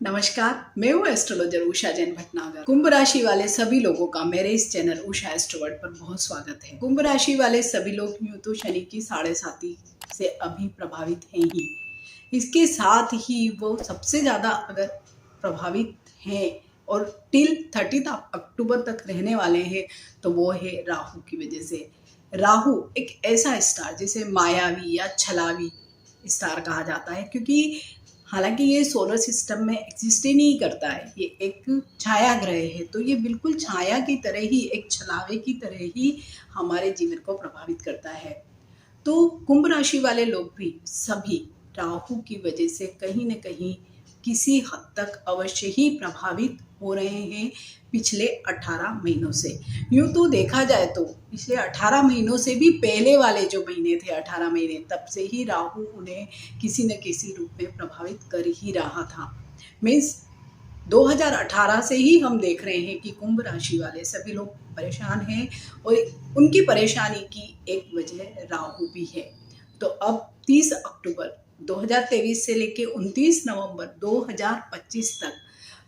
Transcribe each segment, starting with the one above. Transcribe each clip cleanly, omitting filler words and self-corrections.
नमस्कार, मैं हूँ एस्ट्रोलॉजर उषा जैन भटनागर। कुंभ राशि वाले सभी लोगों का मेरे इस चैनल उषा एस्ट्रोवर्ड पर बहुत स्वागत है। कुंभ राशि वाले सभी लोग यूं तो शनि की 7.5 से अभी प्रभावित हैं ही, इसके साथ ही वो सबसे ज्यादा अगर प्रभावित हैं और टिल 30 अक्टूबर तक रहने वाले हैं तो वो है राहु की वजह से। राहु एक ऐसा स्टार जिसे मायावी या छलावी स्टार कहा जाता है, क्योंकि हालांकि ये सोलर सिस्टम में एग्जिस्ट ही नहीं करता है, ये एक छाया ग्रह है, तो ये बिल्कुल छाया की तरह ही, एक छलावे की तरह ही हमारे जीवन को प्रभावित करता है। तो कुंभ राशि वाले लोग भी सभी राहु की वजह से कहीं न कहीं किसी हद तक अवश्य ही प्रभावित हो रहे हैं पिछले 18 महीनों से। यूं तो देखा जाए तो पिछले 18 महीनों से भी पहले वाले जो महीने थे, 18 महीने, तब से ही राहु उन्हें किसी न किसी रूप में प्रभावित कर ही रहा था। मीन्स 2018 से ही हम देख रहे हैं कि कुंभ राशि वाले सभी लोग परेशान हैं और उनकी परेशानी की एक वजह राहु भी है। तो अब 30 अक्टूबर 2023 से लेकर 29 नवंबर 2025 तक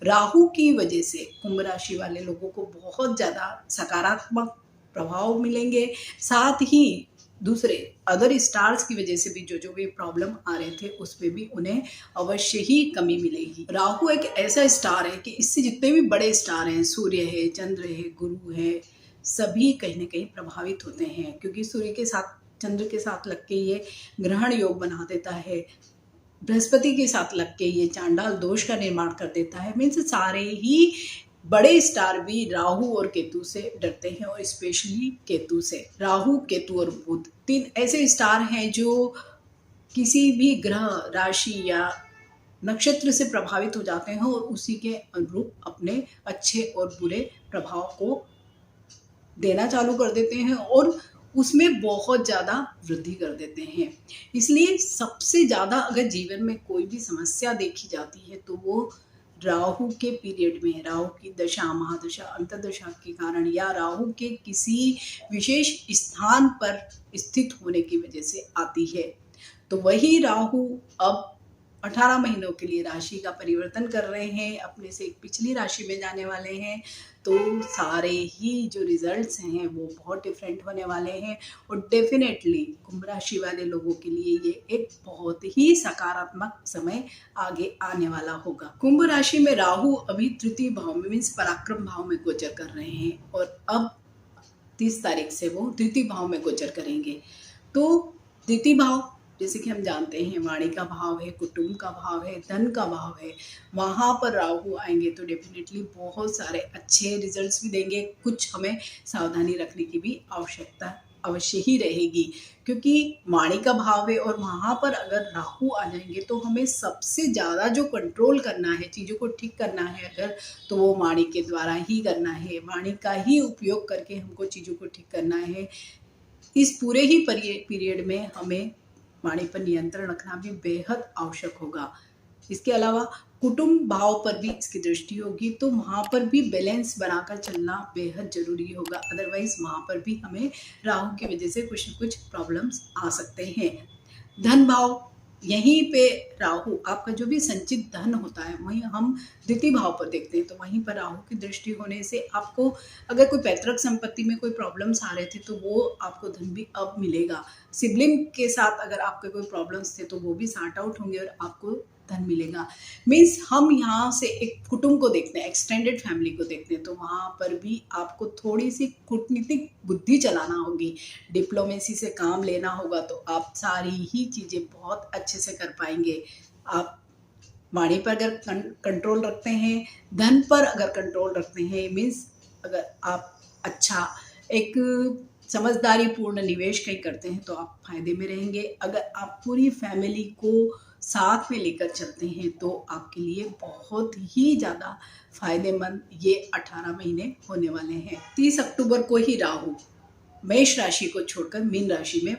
राहु की वजह से कुंभ राशि वाले लोगों को बहुत ज़्यादा सकारात्मक प्रभाव मिलेंगे। साथ ही दूसरे अदर स्टार्स की वजह से भी जो भी प्रॉब्लम आ रहे थे उसमें भी उन्हें अवश्य ही कमी मिलेगी। राहु एक ऐसा स्टार है कि इससे जितने भी बड़े स्टार हैं, सूर्य है, चंद्र है, गुरु है, सभी कहीं ना कहीं प्रभावित होते हैं, क्योंकि सूर्य के साथ, चंद्र के साथ लग के ये ग्रहण योग बना देता है, बृहस्पति के साथ लग के ये चांडाल दोष का निर्माण कर देता है। मीन्स सारे ही बड़े स्टार भी राहु और केतु से डरते हैं, और स्पेशली केतु से। राहु, केतु और बुध 3 ऐसे स्टार हैं जो किसी भी ग्रह, राशि या नक्षत्र से प्रभावित हो जाते हैं और उसी के अनुरूप अपने अच्छे और बुरे प्रभाव को देना चालू कर देते हैं और उसमें बहुत ज़्यादा वृद्धि कर देते हैं। इसलिए सबसे ज़्यादा अगर जीवन में कोई भी समस्या देखी जाती है तो वो राहु के पीरियड में, राहु की दशा, महादशा, अंतर्दशा के कारण या राहु के किसी विशेष स्थान पर स्थित होने की वजह से आती है। तो वही राहु अब 18 महीनों के लिए राशि का परिवर्तन कर रहे हैं, अपने से एक पिछली राशि में जाने वाले हैं, तो सारे ही जो रिजल्ट्स हैं वो बहुत डिफरेंट होने वाले हैं। और डेफिनेटली कुंभ राशि वाले लोगों के लिए ये एक बहुत ही सकारात्मक समय आगे आने वाला होगा। कुंभ राशि में राहु अभी तृतीय भाव में, मीन्स पराक्रम भाव में गोचर कर रहे हैं, और अब 30 तारीख से वो द्वितीय भाव में गोचर करेंगे। तो द्वितीय भाव जैसे कि हम जानते हैं वाणी का भाव है, कुटुंब का भाव है, धन का भाव है, वहाँ पर राहु आएंगे तो डेफिनेटली बहुत सारे अच्छे रिजल्ट्स भी देंगे। कुछ हमें सावधानी रखने की भी आवश्यकता अवश्य ही रहेगी, क्योंकि वाणी का भाव है और वहाँ पर अगर राहु आ जाएंगे तो हमें सबसे ज़्यादा जो कंट्रोल करना है, चीज़ों को ठीक करना है अगर, तो वो वाणी के द्वारा ही करना है। वाणी का ही उपयोग करके हमको चीज़ों को ठीक करना है। इस पूरे ही पीरियड में हमें वाणी पर नियंत्रण रखना भी बेहद आवश्यक होगा। इसके अलावा कुटुंब भाव पर भी इसकी दृष्टि होगी, तो वहाँ पर भी बैलेंस बनाकर चलना बेहद जरूरी होगा। अदरवाइज वहाँ पर भी हमें राहु की वजह से कुछ न कुछ प्रॉब्लम्स आ सकते हैं। धन भाव, यहीं पे राहु, आपका जो भी संचित धन होता है वहीं हम द्वितीय भाव पर देखते हैं, तो वहीं पर राहु की दृष्टि होने से आपको अगर कोई पैतृक संपत्ति में कोई प्रॉब्लम्स आ रहे थे तो वो आपको धन भी अब मिलेगा। सिबलिंग के साथ अगर आपके कोई प्रॉब्लम्स थे तो वो भी सॉर्ट आउट होंगे और आपको धन मिलेगा। मीन्स हम यहाँ से एक कुटुंब को देखते हैं, एक्सटेंडेड फैमिली को देखते हैं, तो वहाँ पर भी आपको थोड़ी सी कूटनीतिक बुद्धि चलाना होगी, डिप्लोमेसी से काम लेना होगा, तो आप सारी ही चीज़ें बहुत अच्छे से कर पाएंगे। आप वाणी पर अगर कंट्रोल रखते हैं, धन पर अगर कंट्रोल रखते हैं, मीन्स अगर आप अच्छा एक समझदारी पूर्ण निवेश कहीं करते हैं तो आप फायदे में रहेंगे। अगर आप पूरी फैमिली को साथ में लेकर चलते हैं तो आपके लिए बहुत ही ज़्यादा फायदेमंद ये 18 महीने होने वाले हैं। 30 अक्टूबर को ही राहु मेष राशि को छोड़कर मीन राशि में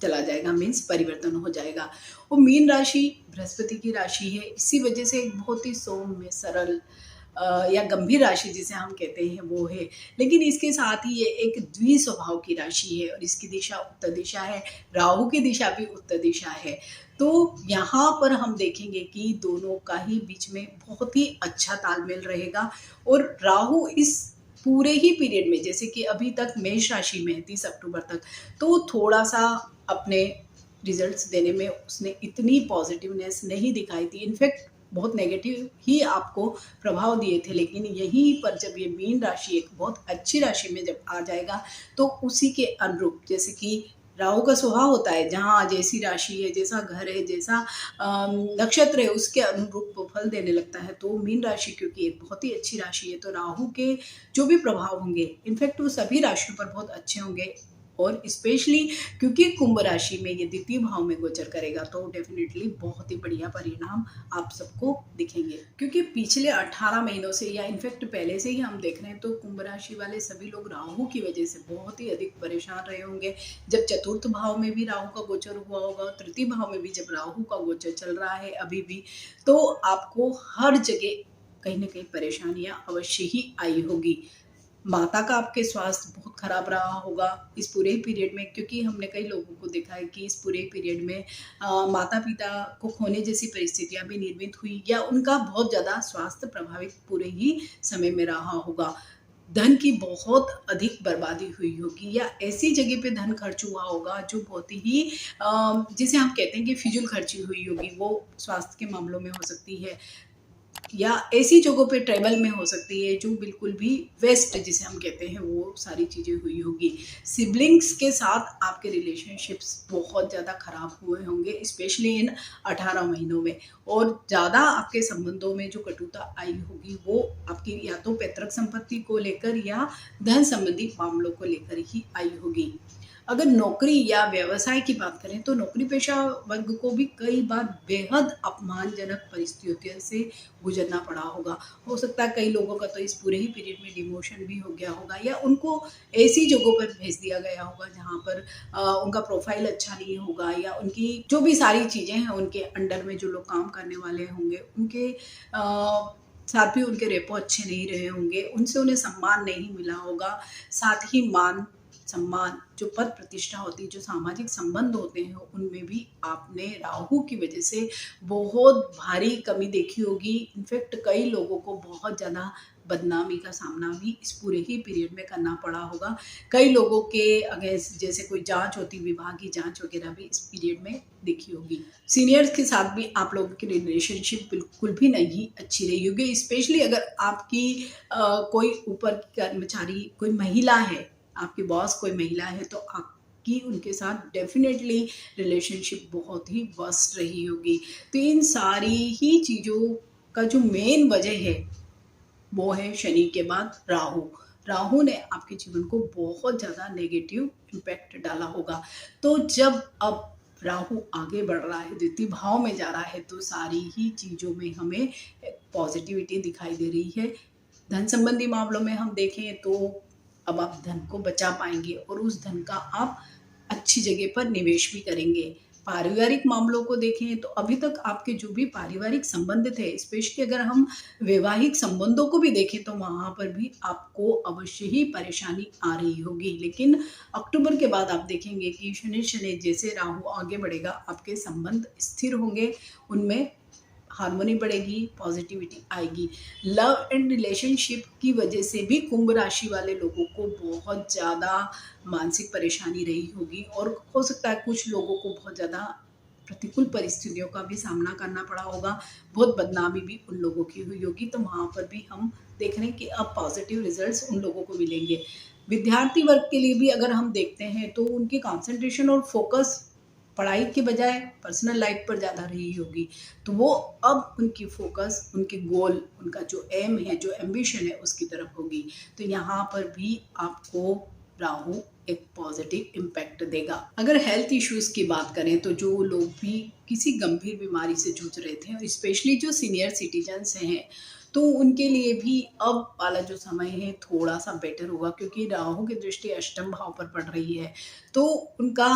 चला जाएगा, मीन्स परिवर्तन हो जाएगा। वो मीन राशि बृहस्पति की राशि है, इसी वजह से एक बहुत ही सौम्य, सरल या गंभीर राशि जिसे हम कहते हैं वो है। लेकिन इसके साथ ही ये एक द्वि स्वभाव की राशि है और इसकी दिशा उत्तर दिशा है, राहु की दिशा भी उत्तर दिशा है। तो यहाँ पर हम देखेंगे कि दोनों का ही बीच में बहुत ही अच्छा तालमेल रहेगा। और राहु इस पूरे ही पीरियड में, जैसे कि अभी तक मेष राशि में है 30 अक्टूबर तक, तो थोड़ा-सा अपने रिजल्ट्स देने में उसने इतनी पॉजिटिवनेस नहीं दिखाई थी। इनफैक्ट बहुत नेगेटिव ही आपको प्रभाव दिए थे। लेकिन यहीं पर जब ये मीन राशि एक बहुत अच्छी राशि में जब आ जाएगा, तो उसी के अनुरूप, जैसे कि राहु का स्वभाव होता है, जहाँ जैसी राशि है, जैसा घर है, जैसा नक्षत्र है, उसके अनुरूप वो फल देने लगता है। तो मीन राशि क्योंकि एक बहुत ही अच्छी राशि है, तो राहु के जो भी प्रभाव होंगे, इनफैक्ट वो सभी राशियों पर बहुत अच्छे होंगे। और स्पेशली क्योंकि कुंभ राशि में ये द्वितीय भाव में गोचर करेगा, तो डेफिनेटली बहुत ही बढ़िया परिणाम आप सबको दिखेंगे। क्योंकि पिछले 18 महीनों से, या इनफैक्ट पहले से ही हम देख रहे हैं, तो कुंभ राशि वाले सभी लोग राहु की वजह से बहुत ही अधिक परेशान रहे होंगे। जब चतुर्थ भाव में भी राहु का गोचर हुआ होगा, तृतीय भाव में भी जब राहु का गोचर चल रहा है अभी भी, तो आपको हर जगह कहीं ना कहीं परेशानियां अवश्य ही आई होगी। माता का आपके स्वास्थ्य बहुत खराब रहा होगा इस पूरे पीरियड में, क्योंकि हमने कई लोगों को देखा है कि इस पूरे पीरियड में माता पिता को खोने जैसी परिस्थितियां भी निर्मित हुई, या उनका बहुत ज़्यादा स्वास्थ्य प्रभावित पूरे ही समय में रहा होगा। धन की बहुत अधिक बर्बादी हुई होगी, या ऐसी जगह पे धन खर्च हुआ होगा जो बहुत ही जिसे हम कहते हैं कि फिजूल खर्ची हुई होगी। वो स्वास्थ्य के मामलों में हो सकती है, या ऐसी जगहों पे ट्रैवल में हो सकती है जो बिल्कुल भी वेस्ट जिसे हम कहते हैं, वो सारी चीज़ें हुई होगी। सिबलिंग्स के साथ आपके रिलेशनशिप्स बहुत ज़्यादा खराब हुए होंगे, स्पेशली इन 18 महीनों में। और ज़्यादा आपके संबंधों में जो कटुता आई होगी, वो आपकी या तो पैतृक संपत्ति को लेकर या धन संबंधी मामलों को लेकर ही आई होगी। अगर नौकरी या व्यवसाय की बात करें, तो नौकरी पेशा वर्ग को भी कई बार बेहद अपमानजनक परिस्थितियों से गुजरना पड़ा होगा। हो सकता है कई लोगों का तो इस पूरे ही पीरियड में डिमोशन भी हो गया होगा, या उनको ऐसी जगहों पर भेज दिया गया होगा जहाँ पर उनका प्रोफाइल अच्छा नहीं होगा, या उनकी जो भी सारी चीज़ें हैं, उनके अंडर में जो लोग काम करने वाले होंगे, उनके साथ भी उनके रेपो अच्छे नहीं रहे होंगे, उनसे उन्हें सम्मान नहीं मिला होगा। साथ ही मान सम्मान, जो पद प्रतिष्ठा होती है, जो सामाजिक संबंध होते हैं, उनमें भी आपने राहु की वजह से बहुत भारी कमी देखी होगी। इनफैक्ट कई लोगों को बहुत ज़्यादा बदनामी का सामना भी इस पूरे ही पीरियड में करना पड़ा होगा। कई लोगों के अगेंस्ट जैसे कोई जांच होती, विवाह की जांच वगैरह भी इस पीरियड में देखी होगी। सीनियर्स के साथ भी आप लोगों की रिलेशनशिप बिल्कुल भी नहीं अच्छी रही होगी, स्पेशली अगर आपकी कोई ऊपर की कर्मचारी कोई महिला है, आपकी बॉस कोई महिला है, तो आपकी उनके साथ डेफिनेटली रिलेशनशिप बहुत ही वर्स्ट रही होगी। तो इन सारी ही चीज़ों का जो मेन वजह है, वो है शनि के बाद राहु। राहु ने आपके जीवन को बहुत ज़्यादा नेगेटिव इम्पैक्ट डाला होगा। तो जब अब राहु आगे बढ़ रहा है, द्वितीय भाव में जा रहा है, तो सारी ही चीज़ों में हमें पॉजिटिविटी दिखाई दे रही है। धन संबंधी मामलों में हम देखें तो अब आप धन को बचा पाएंगे, और उस धन का आप अच्छी जगह पर निवेश भी करेंगे। पारिवारिक मामलों को देखें तो अभी तक आपके जो भी पारिवारिक संबंध थे, स्पेशली अगर हम वैवाहिक संबंधों को भी देखें, तो वहाँ पर भी आपको अवश्य ही परेशानी आ रही होगी। लेकिन अक्टूबर के बाद आप देखेंगे कि शनि शनि जैसे राहु आगे बढ़ेगा, आपके संबंध स्थिर होंगे, उनमें हार्मोनी बढ़ेगी, पॉजिटिविटी आएगी। लव एंड रिलेशनशिप की वजह से भी कुंभ राशि वाले लोगों को बहुत ज़्यादा मानसिक परेशानी रही होगी, और हो सकता है कुछ लोगों को बहुत ज़्यादा प्रतिकूल परिस्थितियों का भी सामना करना पड़ा होगा, बहुत बदनामी भी उन लोगों की हुई होगी। तो वहाँ पर भी हम देख रहे हैं कि अब पॉजिटिव रिजल्ट्स उन लोगों को मिलेंगे। विद्यार्थी वर्ग के लिए भी अगर हम देखते हैं, तो उनकी कॉन्सेंट्रेशन और फोकस पढ़ाई के बजाय पर्सनल लाइफ पर ज़्यादा रही होगी। तो वो अब उनकी फोकस, उनके गोल, उनका जो एम है, जो एम्बिशन है, उसकी तरफ होगी। तो यहाँ पर भी आपको राहु एक पॉजिटिव इम्पैक्ट देगा। अगर हेल्थ इश्यूज की बात करें, तो जो लोग भी किसी गंभीर बीमारी से जूझ रहे थे, और स्पेशली जो सीनियर सिटीजन्स हैं, तो उनके लिए भी अब वाला जो समय है थोड़ा सा बेटर होगा, क्योंकि राहु की दृष्टि अष्टम भाव पर पड़ रही है। तो उनका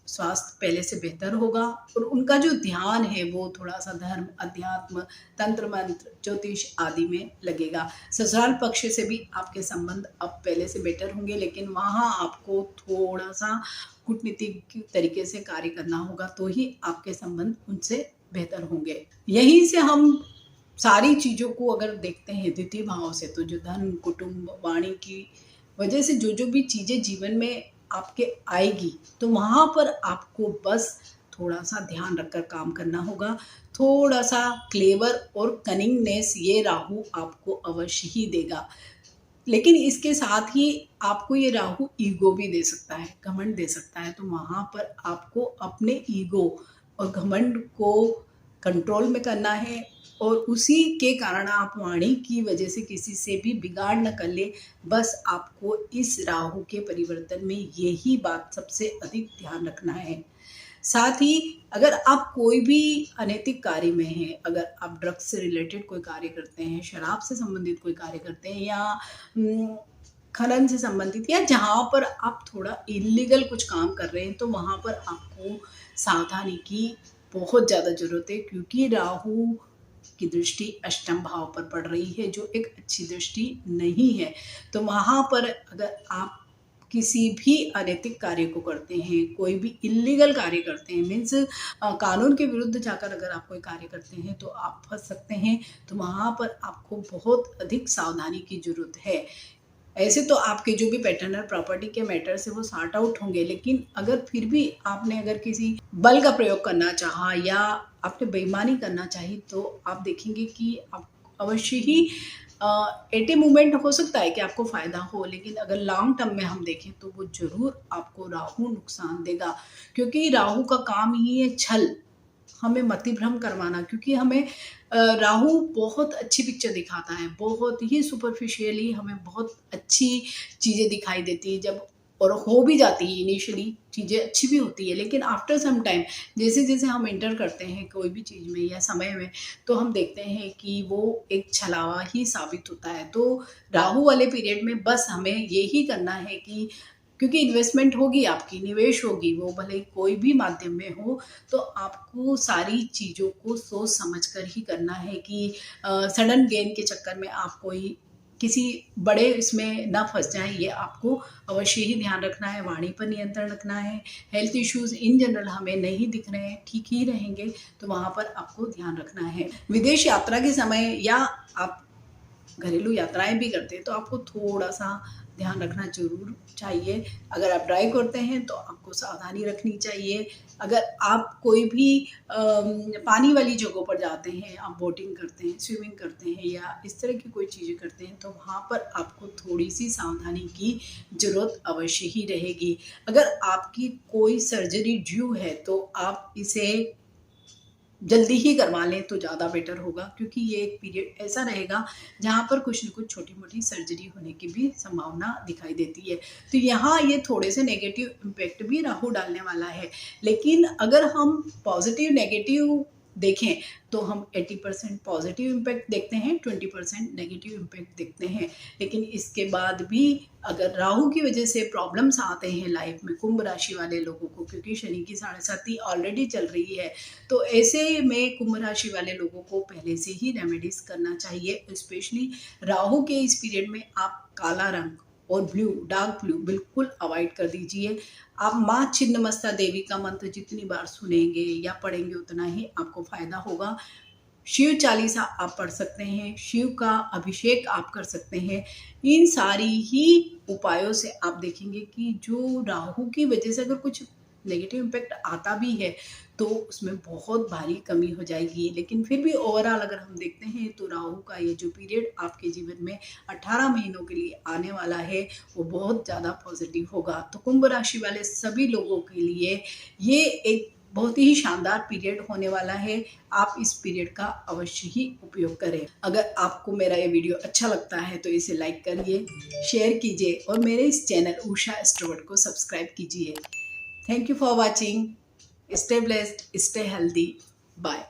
स्वास्थ्य पहले से बेहतर होगा और उनका जो ध्यान है वो थोड़ा सा धर्म, अध्यात्म, तंत्र मंत्र, ज्योतिष आदि में लगेगा। ससुराल पक्ष से भी आपके संबंध अब पहले से बेटर होंगे, लेकिन वहाँ आपको थोड़ा सा कूटनीतिक तरीके से कार्य करना होगा, तो ही आपके संबंध उनसे बेहतर होंगे। यहीं से हम सारी चीज़ों को अगर देखते हैं द्वितीय भाव से, तो जो धन, कुटुंब, वाणी की वजह से जो भी चीज़ें जीवन में आपके आएगी, तो वहाँ पर आपको बस थोड़ा सा ध्यान रखकर काम करना होगा। थोड़ा सा क्लेवर और कनिंगनेस ये राहु आपको अवश्य ही देगा, लेकिन इसके साथ ही आपको ये राहु ईगो भी दे सकता है, घमंड दे सकता है। तो वहाँ पर आपको अपने ईगो और घमंड को कंट्रोल में करना है, और उसी के कारण आप वाणी की वजह से किसी से भी बिगाड़ न कर ले। बस आपको इस राहु के परिवर्तन में यही बात सबसे अधिक ध्यान रखना है। साथ ही अगर आप कोई भी अनैतिक कार्य में हैं, अगर आप ड्रग्स से रिलेटेड कोई कार्य करते हैं, शराब से संबंधित कोई कार्य करते हैं, या खनन से संबंधित, या जहाँ पर आप थोड़ा इलीगल कुछ काम कर रहे हैं, तो वहाँ पर आपको सावधानी की बहुत ज़्यादा ज़रूरत है, क्योंकि राहु की दृष्टि अष्टम भाव पर पड़ रही है, जो एक अच्छी दृष्टि नहीं है। तो वहाँ पर अगर आप किसी भी अनैतिक कार्य को करते हैं, कोई भी इलीगल कार्य करते हैं, मीन्स कानून के विरुद्ध जाकर अगर आप कोई कार्य करते हैं, तो आप फंस सकते हैं। तो वहाँ पर आपको बहुत अधिक सावधानी की जरूरत है। ऐसे तो आपके जो भी पैटर्नल प्रॉपर्टी के मैटर्स है वो सॉर्ट आउट होंगे, लेकिन अगर फिर भी आपने अगर किसी बल का प्रयोग करना चाहा या आपने बेईमानी करना चाही, तो आप देखेंगे कि आप अवश्य ही एटे मूवमेंट हो सकता है कि आपको फ़ायदा हो, लेकिन अगर लॉन्ग टर्म में हम देखें तो वो ज़रूर आपको राहु नुकसान देगा, क्योंकि राहु का काम ही है छल, हमें मतिभ्रम करवाना। क्योंकि हमें राहु बहुत अच्छी पिक्चर दिखाता है, बहुत ही सुपरफिशियली हमें बहुत अच्छी चीज़ें दिखाई देती है जब, और हो भी जाती है इनिशियली चीज़ें अच्छी भी होती है, लेकिन आफ्टर सम टाइम जैसे जैसे हम एंटर करते हैं कोई भी चीज़ में या समय में, तो हम देखते हैं कि वो एक छलावा ही साबित होता है। तो राहु वाले पीरियड में बस हमें यही करना है कि, क्योंकि इन्वेस्टमेंट होगी, आपकी निवेश होगी, वो भले कोई भी माध्यम में हो, तो आपको सारी चीज़ों को सोच समझ कर ही करना है कि सडन गेन के चक्कर में आप कोई किसी बड़े इसमें ना फंस जाएं, ये आपको अवश्य ही ध्यान रखना है। वाणी पर नियंत्रण रखना है। हेल्थ इश्यूज इन जनरल हमें नहीं दिख रहे हैं, ठीक ही रहेंगे, तो वहाँ पर आपको ध्यान रखना है। विदेश यात्रा के समय या आप घरेलू यात्राएं भी करते हैं, तो आपको थोड़ा सा ध्यान रखना जरूर चाहिए। अगर आप ड्राइव करते हैं तो आपको सावधानी रखनी चाहिए। अगर आप कोई भी पानी वाली जगहों पर जाते हैं, आप बोटिंग करते हैं, स्विमिंग करते हैं, या इस तरह की कोई चीज़ें करते हैं, तो वहाँ पर आपको थोड़ी सी सावधानी की ज़रूरत अवश्य ही रहेगी। अगर आपकी कोई सर्जरी ड्यू है तो आप इसे जल्दी ही करवा लें तो ज़्यादा बेटर होगा, क्योंकि ये एक पीरियड ऐसा रहेगा जहाँ पर कुछ न कुछ छोटी मोटी सर्जरी होने की भी संभावना दिखाई देती है। तो यहाँ ये थोड़े से नेगेटिव इम्पैक्ट भी राहु डालने वाला है, लेकिन अगर हम पॉजिटिव नेगेटिव देखें तो हम 80% पॉजिटिव इम्पैक्ट देखते हैं, 20% नेगेटिव इम्पैक्ट देखते हैं। लेकिन इसके बाद भी अगर राहु की वजह से प्रॉब्लम्स आते हैं लाइफ में कुंभ राशि वाले लोगों को, क्योंकि शनि की 7.5 ऑलरेडी चल रही है, तो ऐसे में कुंभ राशि वाले लोगों को पहले से ही रेमेडीज करना चाहिए। स्पेशली राहु के इस पीरियड में आप काला रंग और ब्लू, डार्क ब्लू बिल्कुल अवॉइड कर दीजिए। आप माँ छिन्नमस्ता देवी का मंत्र जितनी बार सुनेंगे या पढ़ेंगे उतना ही आपको फायदा होगा। शिव चालीसा आप पढ़ सकते हैं, शिव का अभिषेक आप कर सकते हैं। इन सारी ही उपायों से आप देखेंगे कि जो राहु की वजह से अगर कुछ नेगेटिव इम्पैक्ट आता भी है तो उसमें बहुत भारी कमी हो जाएगी। लेकिन फिर भी ओवरऑल अगर हम देखते हैं तो राहु का ये जो पीरियड आपके जीवन में 18 महीनों के लिए आने वाला है वो बहुत ज़्यादा पॉजिटिव होगा। तो कुंभ राशि वाले सभी लोगों के लिए ये एक बहुत ही शानदार पीरियड होने वाला है। आप इस पीरियड का अवश्य ही उपयोग करें। अगर आपको मेरा ये वीडियो अच्छा लगता है तो इसे लाइक करिए, शेयर कीजिए और मेरे इस चैनल उषा एस्ट्रोवर्ड को सब्सक्राइब कीजिए। Thank you for watching. Stay blessed, stay healthy. Bye.